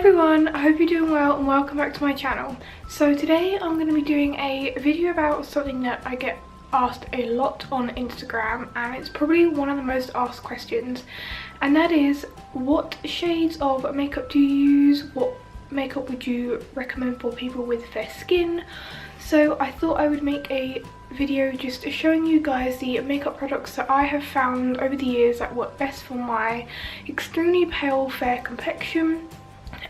everyone, I hope you're doing well and welcome back to my channel. So today I'm going to be doing a video about something that I get asked a lot on Instagram, and it's probably one of the most asked questions, and that is, what shades of makeup do you use? What makeup would you recommend for people with fair skin? So I thought I would make a video just showing you guys the makeup products that I have found over the years that work best for my extremely pale fair complexion,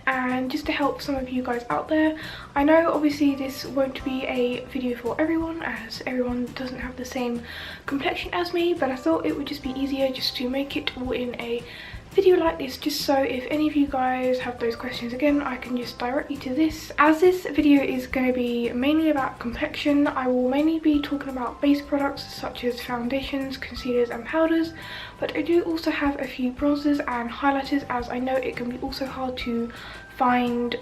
and just to help some of you guys out there. I know obviously this won't be a video for everyone, as everyone doesn't have the same complexion as me, but I thought it would just be easier just to make it all in a video like this, just so if any of you guys have those questions again, I can just direct you to this. As this video is going to be mainly about complexion, I will mainly be talking about base products such as foundations, concealers and powders, but I do also have a few bronzers and highlighters, as I know it can be also hard to find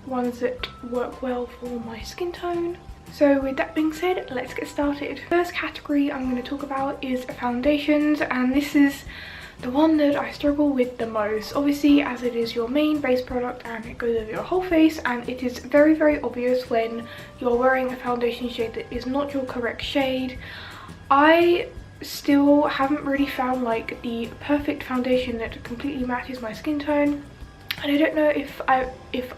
ones that work well for my skin tone. So with that being said, let's get started. First category I'm going to talk about is foundations, and this is the one that I struggle with the most, obviously, as it is your main base product and it goes over your whole face, and it is very obvious when you're wearing a foundation shade that is not your correct shade. I still haven't really found like the perfect foundation that completely matches my skin tone, and I don't know if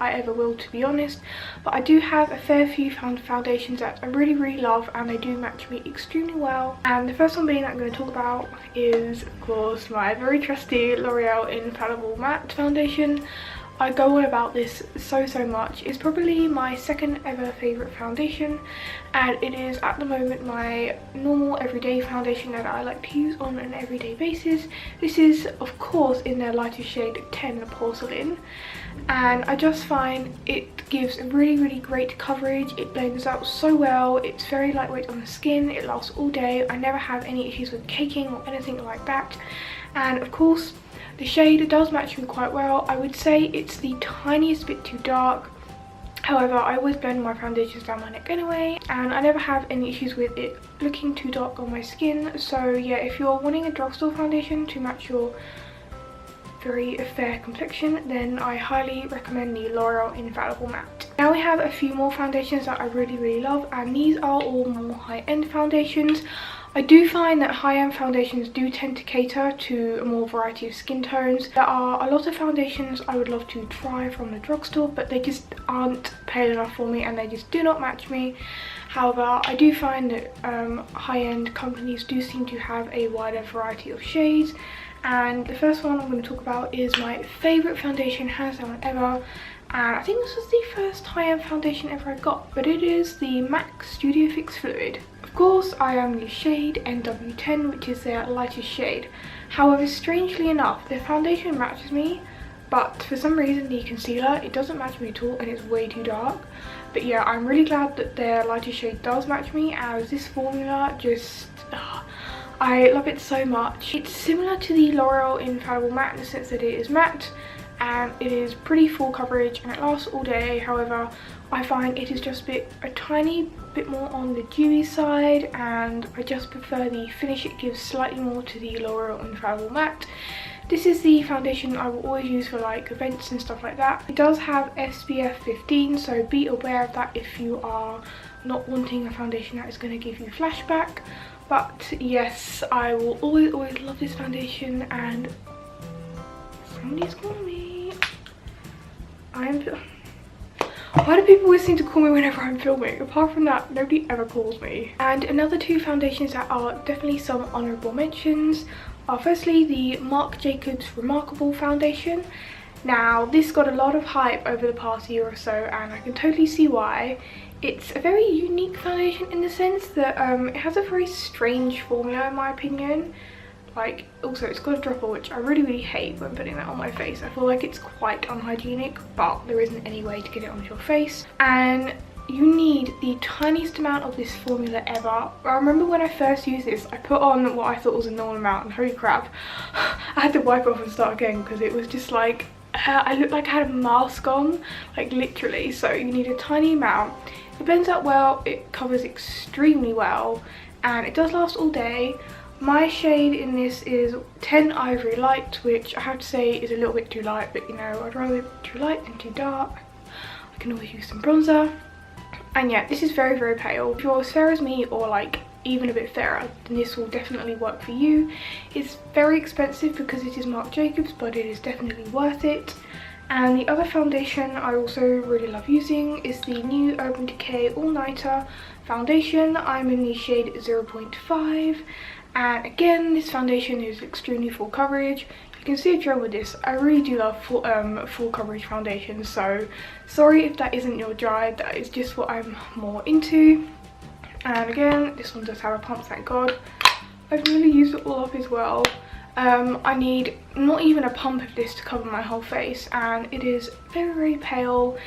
I ever will, to be honest, but I do have a fair few foundations that I really love, and they do match me extremely well. And the first one being that I'm going to talk about is, of course, my very trusty L'Oreal Infallible Matte Foundation. I go on about this so much. It's probably my second ever favourite foundation, and it is at the moment my normal everyday foundation that I like to use on an everyday basis. This is of course in their lightest shade 10 Porcelain, and I just find it gives really great coverage. It blends out so well, it's very lightweight on the skin, it lasts all day. I never have any issues with caking or anything like that, and of course the shade does match me quite well. I would say it's the tiniest bit too dark. However, I always blend my foundations down my neck anyway, and I never have any issues with it looking too dark on my skin. So yeah, if you're wanting a drugstore foundation to match your very fair complexion, then I highly recommend the L'Oreal Infallible Matte. Now we have a few more foundations that I really love, and these are all more high-end foundations. I do find that high-end foundations do tend to cater to a more variety of skin tones. There are a lot of foundations I would love to try from the drugstore, but they just aren't pale enough for me and they just do not match me. However, I do find that high-end companies do seem to have a wider variety of shades, and the first one I'm going to talk about is my favourite foundation hands down ever, and I think this was the first high-end foundation ever I got, but it is the MAC Studio Fix Fluid. Of course, I am the shade NW10, which is their lightest shade. However, strangely enough, their foundation matches me, but for some reason the concealer, it doesn't match me at all and it's way too dark. But yeah, I'm really glad that their lightest shade does match me, as this formula just... I love it so much. It's similar to the L'Oreal Infallible Matte in the sense that it is matte, and it is pretty full coverage and it lasts all day. However, I find it is just a tiny bit more on the dewy side, and I just prefer the finish it gives slightly more to the L'Oreal Infallible Matte. This is the foundation I will always use for like events and stuff like that. It does have SPF 15, so be aware of that if you are not wanting a foundation that is going to give you flashback. But yes, I will always love this foundation, and somebody's calling me. Why do people always seem to call me whenever I'm filming? Apart from that, nobody ever calls me. And another two foundations that are definitely some honourable mentions are firstly the Marc Jacobs Remarkable Foundation. Now, this got a lot of hype over the past year or so, and I can totally see why. It's a very unique foundation in the sense that it has a very strange formula in my opinion. Like, also it's got a dropper, which I really hate when putting that on my face. I feel like it's quite unhygienic, but there isn't any way to get it onto your face. And you need the tiniest amount of this formula ever. I remember when I first used this, I put on what I thought was a normal amount, and holy crap, I had to wipe off and start again because it was just like, I looked like I had a mask on, like literally. So you need a tiny amount. It blends out well, it covers extremely well, and it does last all day. My shade in this is 10 Ivory Light, which I have to say is a little bit too light, but you know, I'd rather it too light than too dark. I can always use some bronzer. And yeah, this is very, very pale. If you're as fair as me or like even a bit fairer, then this will definitely work for you. It's very expensive because it is Marc Jacobs, but it is definitely worth it. And the other foundation I also really love using is the new Urban Decay All Nighter foundation. I'm in the shade 0.5, and again, this foundation is extremely full coverage. You can see a drill with this. I really do love full coverage foundations, so sorry if that isn't your drive, that is just what I'm more into. And again, this one does have a pump, thank god. I've really used it all up as well. I need not even a pump of this to cover my whole face, and it is very, very pale.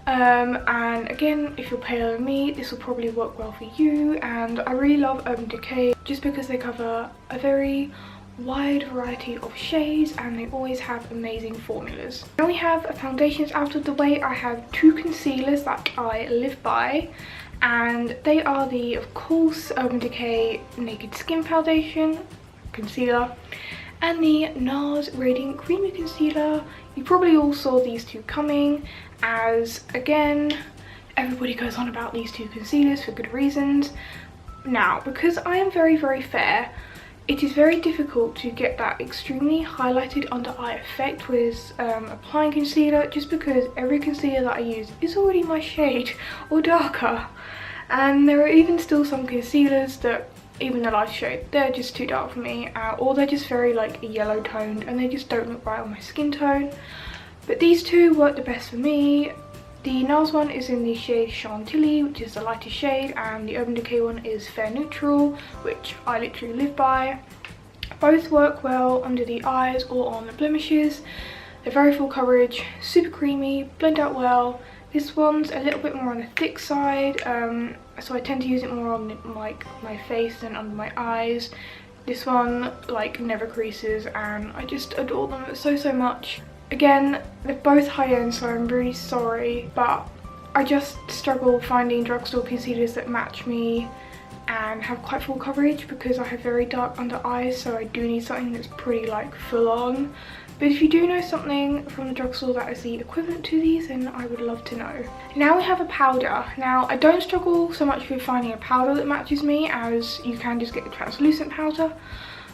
And again, if you're paler than me, this will probably work well for you. And I really love Urban Decay just because they cover a very wide variety of shades and they always have amazing formulas. Now we have foundations out of the way. I have two concealers that I live by, and they are the, of course, Urban Decay Naked Skin Foundation Concealer and the NARS Radiant Creamy Concealer. You probably all saw these two coming, as again, everybody goes on about these two concealers for good reasons. Now, because I am very, very fair, it is very difficult to get that extremely highlighted under eye effect with applying concealer, just because every concealer that I use is already my shade or darker. And there are even still some concealers that, even the light shade, they're just too dark for me, or they're just very like yellow toned and they just don't look right on my skin tone. But these two work the best for me. The NARS one is in the shade Chantilly, which is the lightest shade, and the Urban Decay one is Fair Neutral, which I literally live by. Both work well under the eyes or on the blemishes. They're very full coverage, super creamy, blend out well. This one's a little bit more on the thick side, so I tend to use it more on like my face than under my eyes. This one like never creases, and I just adore them so much. Again, they're both high-end, so I'm really sorry, but I just struggle finding drugstore concealers that match me and have quite full coverage because I have very dark under eyes, so I do need something that's pretty like full on. But if you do know something from the drugstore that is the equivalent to these, then I would love to know. Now we have a powder. Now I don't struggle so much with finding a powder that matches me, as you can just get a translucent powder.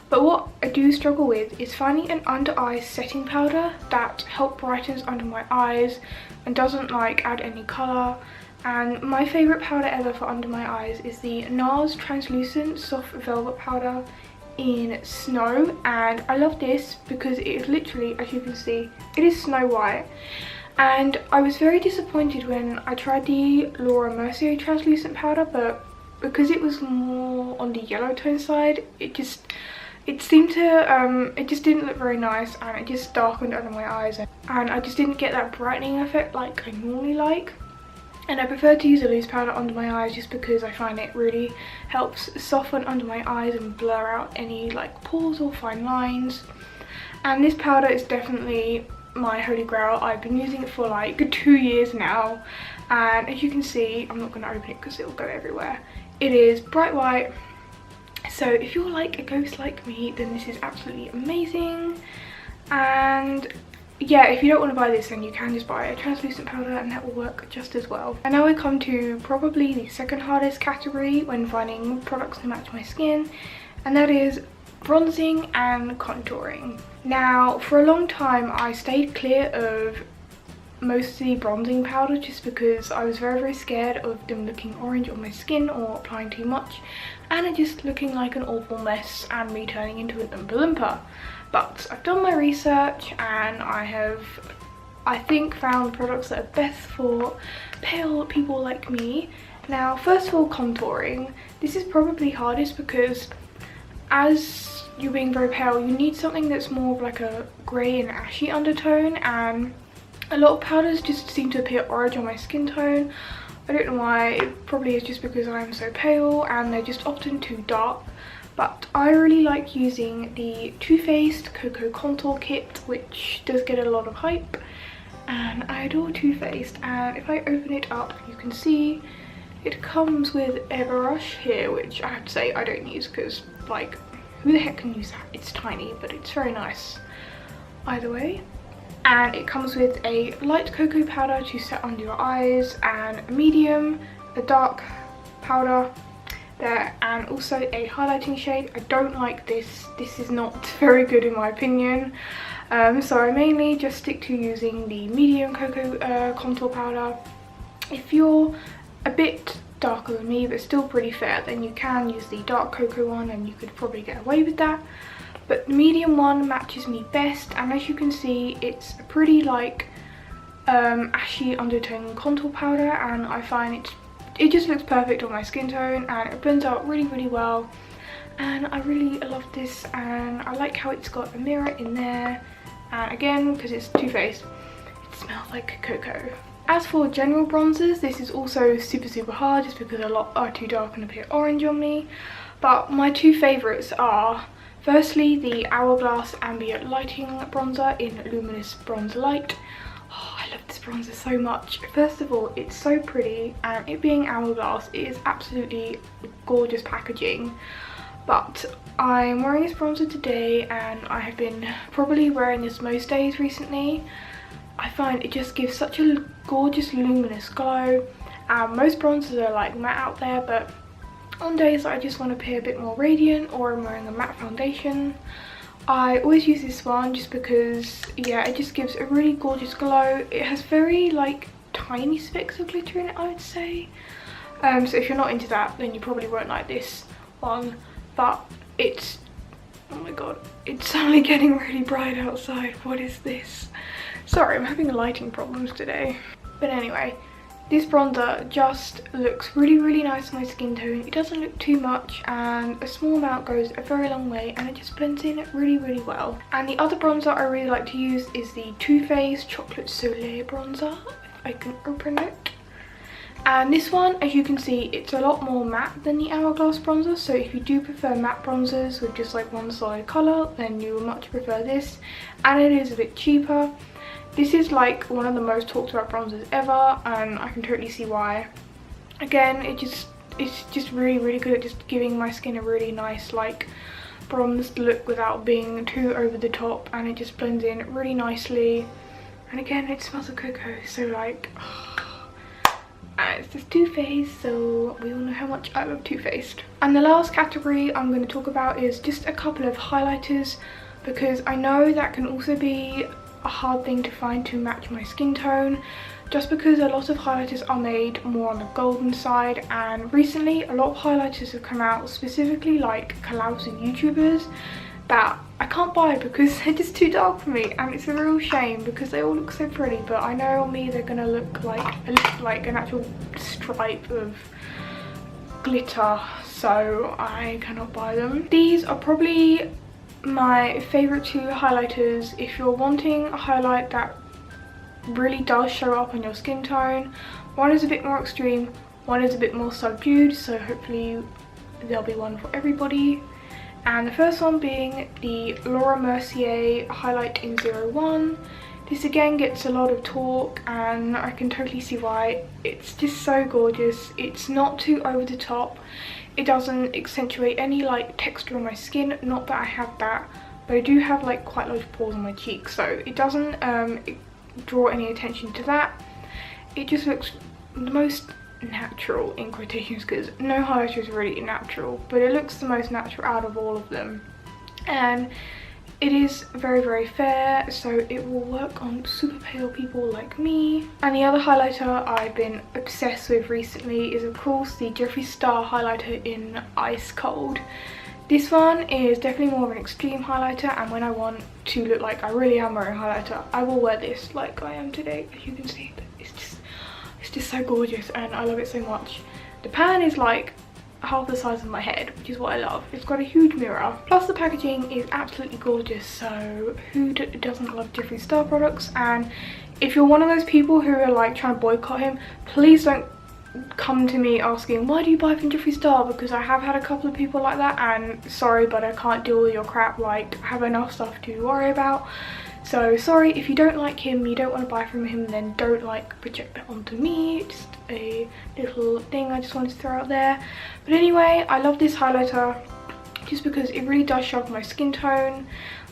But what I do struggle with is finding an under eye setting powder that helps brightens under my eyes and doesn't like add any colour. And my favourite powder ever for under my eyes is the NARS Translucent Soft Velvet Powder in Snow, and I love this because it is literally, as you can see, it is snow white. And I was very disappointed when I tried the Laura Mercier translucent powder, but because it was more on the yellow tone side, it just didn't look very nice, and it just darkened under my eyes, and I just didn't get that brightening effect like I normally like. And I prefer to use a loose powder under my eyes just because I find it really helps soften under my eyes and blur out any like pores or fine lines. And this powder is definitely my holy grail. I've been using it for like 2 years now, and as you can see, I'm not going to open it because it will go everywhere. It is bright white, so if you're like a ghost like me, then this is absolutely amazing. And yeah, if you don't want to buy this, then you can just buy a translucent powder and that will work just as well. And now we come to probably the second hardest category when finding products that match my skin, and that is bronzing and contouring. Now, for a long time I stayed clear of mostly bronzing powder just because I was very scared of them looking orange on my skin or applying too much and it just looking like an awful mess and me turning into an Oompa Loompa. But I've done my research and I have, I think, found products that are best for pale people like me. Now, first of all, contouring. This is probably hardest because as you're being very pale, you need something that's more of like a grey and ashy undertone, and a lot of powders just seem to appear orange on my skin tone. I don't know why, it probably is just because I'm so pale and they're just often too dark. But I really like using the Too Faced Cocoa Contour Kit, which does get a lot of hype, and I adore Too Faced. And if I open it up, you can see it comes with a brush here, which I have to say I don't use because, like, who the heck can use that? It's tiny, but it's very nice either way. And it comes with a light cocoa powder to set under your eyes, and a medium, a dark powder there, and also a highlighting shade. I don't like this. This is not very good in my opinion. So I mainly just stick to using the medium cocoa contour powder. If you're a bit darker than me but still pretty fair, then you can use the dark cocoa one and you could probably get away with that. But the medium one matches me best, and as you can see, it's a pretty like ashy undertone contour powder, and I find it just looks perfect on my skin tone, and it blends out really well. And I really love this, and I like how it's got a mirror in there, and again, because it's Too Faced, it smells like cocoa. As for general bronzers, this is also super hard just because a lot are too dark and appear orange on me. But my two favourites are, firstly, the Hourglass Ambient Lighting Bronzer in Luminous Bronze Light. Oh, I love this bronzer so much. First of all, it's so pretty, and it being Hourglass, it is absolutely gorgeous packaging. But I'm wearing this bronzer today, and I have been probably wearing this most days recently. I find it just gives such a gorgeous luminous glow. Most bronzers are like matte out there, but on days that I just want to appear a bit more radiant or I'm wearing a matte foundation, I always use this one just because, yeah, it just gives a really gorgeous glow. It has very like tiny specks of glitter in it, I would say. So if you're not into that, then you probably won't like this one. But it's, oh my god, it's suddenly getting really bright outside. What is this? Sorry, I'm having lighting problems today. But anyway, this bronzer just looks really nice on my skin tone. It doesn't look too much, and a small amount goes a very long way, and it just blends in really well. And the other bronzer I really like to use is the Too Faced Chocolate Soleil bronzer, if I can open it. And this one, as you can see, it's a lot more matte than the Hourglass bronzer, so if you do prefer matte bronzers with just like one solid colour, then you will much prefer this. And it is a bit cheaper. This is like one of the most talked about bronzers ever, and I can totally see why. Again, it's just really good at just giving my skin a really nice like bronzed look without being too over the top, and it just blends in really nicely. And again, it smells of cocoa, so like, and it's just Too Faced, so we all know how much I love Too Faced. And the last category I'm going to talk about is just a couple of highlighters, because I know that can also be a hard thing to find to match my skin tone, just because a lot of highlighters are made more on the golden side, and recently a lot of highlighters have come out, specifically like collabs with YouTubers, that I can't buy because they're just too dark for me, and it's a real shame because they all look so pretty, but I know on me they're gonna look like an actual stripe of glitter, so I cannot buy them. These are probably my favourite two highlighters if you're wanting a highlight that really does show up on your skin tone. One is a bit more extreme, one is a bit more subdued, so hopefully there'll be one for everybody. And the first one being the Laura Mercier Highlight in 01. This again gets a lot of talk, and I can totally see why. It's just so gorgeous. It's not too over the top. It doesn't accentuate any like texture on my skin, not that I have that, but I do have like quite large pores on my cheeks, so it doesn't draw any attention to that. It just looks the most natural, in quotations, because no highlighter is really natural, but it looks the most natural out of all of them. And it is very fair, so it will work on super pale people like me. And the other highlighter I've been obsessed with recently is of course the Jeffree Star highlighter in Ice Cold. This one is definitely more of an extreme highlighter, and when I want to look like I really am wearing highlighter, I will wear this like I am today, as you can see. It's just so gorgeous, and I love it so much. The pan is like half the size of my head, which is what I love. It's got a huge mirror, plus the packaging is absolutely gorgeous, so who doesn't love Jeffree Star products? And if you're one of those people who are like trying to boycott him, please don't come to me asking why do you buy from Jeffree Star, because I have had a couple of people like that, and sorry, but I can't deal with your crap. Like, I have enough stuff to worry about. So sorry, if you don't like him, you don't want to buy from him, then don't like project that onto me. Just a little thing I just wanted to throw out there. But anyway, I love this highlighter. just because it really does show off my skin tone,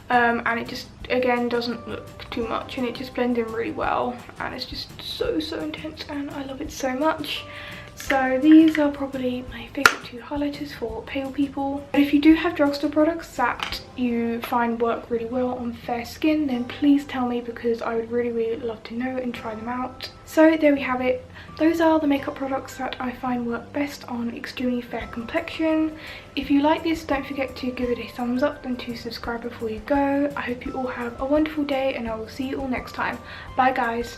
and it just again doesn't look too much, and it just blends in really well, and it's just so intense, and I love it so much. So these are probably my favourite two highlighters for pale people. But if you do have drugstore products that you find work really well on fair skin, then please tell me, because I would really love to know and try them out. So there we have it. Those are the makeup products that I find work best on extremely fair complexion. If you like this, don't forget to give it a thumbs up and to subscribe before you go. I hope you all have a wonderful day, and I will see you all next time. Bye guys.